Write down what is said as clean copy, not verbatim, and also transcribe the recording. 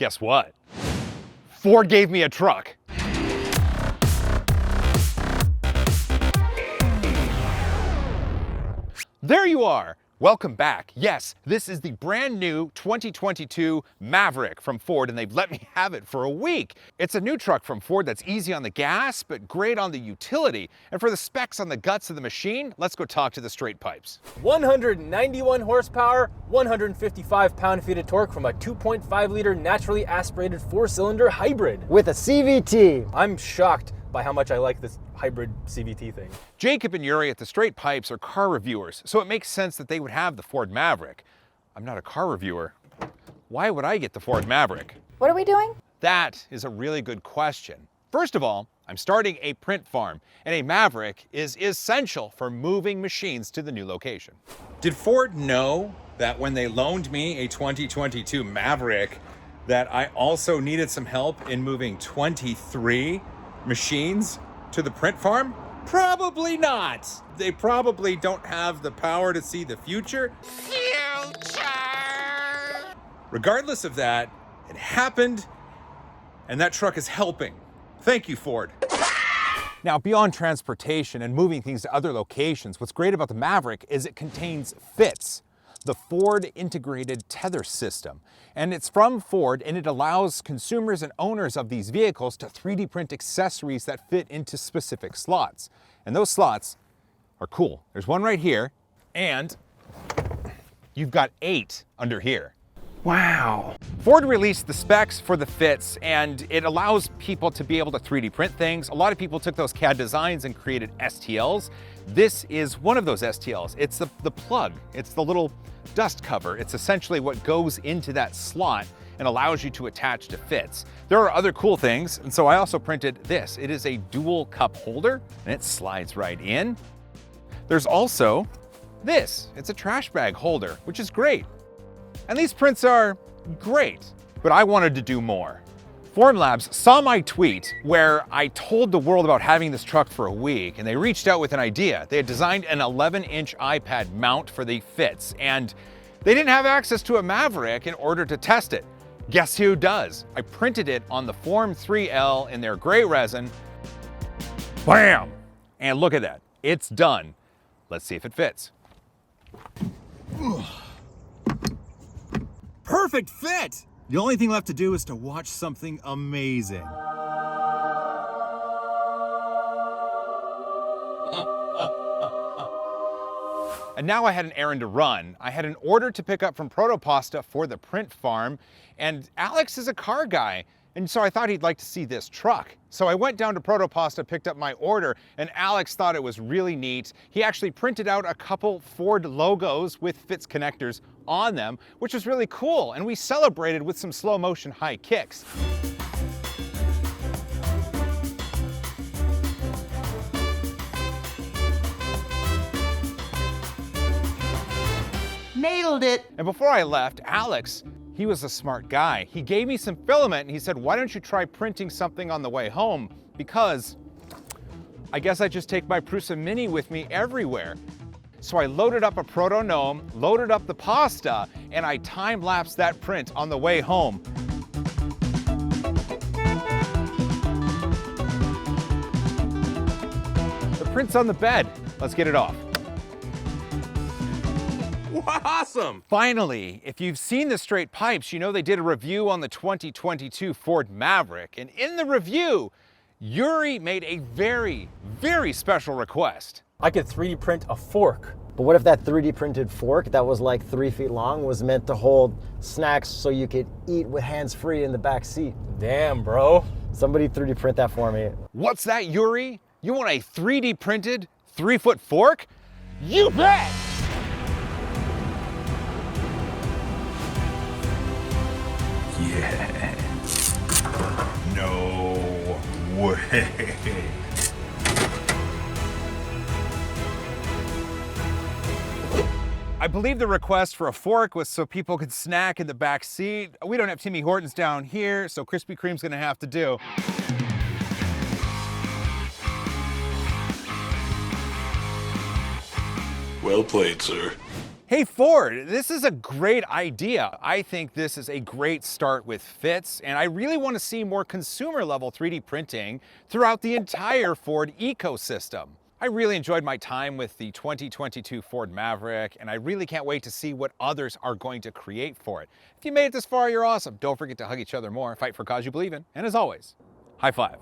Guess what? Ford gave me a truck. There you are. Welcome back. Yes, this is the brand new 2022 Maverick from Ford, and they've let me have it for a week. It's a new truck from Ford that's easy on the gas, but great on the utility. And for the specs on the guts of the machine, let's go talk to the straight pipes. 191 horsepower, 155 pound-feet of torque from a 2.5 liter naturally aspirated 4-cylinder hybrid. With a CVT. I'm shocked by how much I like this hybrid CVT thing. Jacob and Yuri at the Straight Pipes are car reviewers, so it makes sense that they would have the Ford Maverick. I'm not a car reviewer. Why would I get the Ford Maverick? What are we doing? That is a really good question. First of all, I'm starting a print farm, and a Maverick is essential for moving machines to the new location. Did Ford know that when they loaned me a 2022 Maverick, that I also needed some help in moving 23 machines to the print farm? Probably not. They probably don't have the power to see the future. Regardless of that, it happened, and that truck is helping. Thank you, Ford. Now, beyond transportation and moving things to other locations, what's great about the Maverick is it contains FITS, the Ford Integrated Tether System. And it's from Ford, and it allows consumers and owners of these vehicles to 3D print accessories that fit into specific slots. And those slots are cool. There's one right here, and you've got 8 under here. Wow. Ford released the specs for the FITS, and it allows people to be able to 3D print things. A lot of people took those CAD designs and created STLs. This is one of those STLs. It's the plug. It's the little dust cover. It's essentially what goes into that slot and allows you to attach to FITS. There are other cool things, and so I also printed this. It is a dual cup holder, and it slides right in. There's also this. It's a trash bag holder, which is great. And these prints are great, but I wanted to do more. Formlabs saw my tweet where I told the world about having this truck for a week, and they reached out with an idea. They had designed an 11-inch iPad mount for the FITS, and they didn't have access to a Maverick in order to test it. Guess who does? I printed it on the Form 3L in their gray resin. Bam! And look at that, it's done. Let's see if it fits. Perfect fit! The only thing left to do is to watch something amazing. And now I had an errand to run. I had an order to pick up from Proto Pasta for the print farm, and Alex is a car guy, and so I thought he'd like to see this truck. So I went down to Proto Pasta, picked up my order, and Alex thought it was really neat. He actually printed out a couple Ford logos with FITS connectors on them, which was really cool, and we celebrated with some slow motion high kicks. Nailed it. And before I left, Alex, he was a smart guy. He gave me some filament and he said, why don't you try printing something on the way home? Because I guess I just take my Prusa Mini with me everywhere. So I loaded up a Proto Gnome, loaded up the pasta, and I time-lapsed that print on the way home. The print's on the bed. Let's get it off. Awesome! Finally, if you've seen the Straight Pipes, you know they did a review on the 2022 Ford Maverick. And in the review, Yuri made a very, very special request. I could 3D print a fork. But what if that 3D printed fork that was like 3 feet long was meant to hold snacks so you could eat with hands free in the back seat? Damn, bro. Somebody 3D print that for me. What's that, Yuri? You want a 3D printed 3-foot fork? You bet! Yeah. No way. I believe the request for a fork was so people could snack in the back seat. We don't have Timmy Hortons down here, so Krispy Kreme's gonna have to do. Well played, sir. Hey Ford, this is a great idea. I think this is a great start with fits, and I really want to see more consumer level 3D printing throughout the entire Ford ecosystem. I really enjoyed my time with the 2022 Ford Maverick, and I really can't wait to see what others are going to create for it. If you made it this far, you're awesome. Don't forget to hug each other more, fight for a cause you believe in, and as always, high five.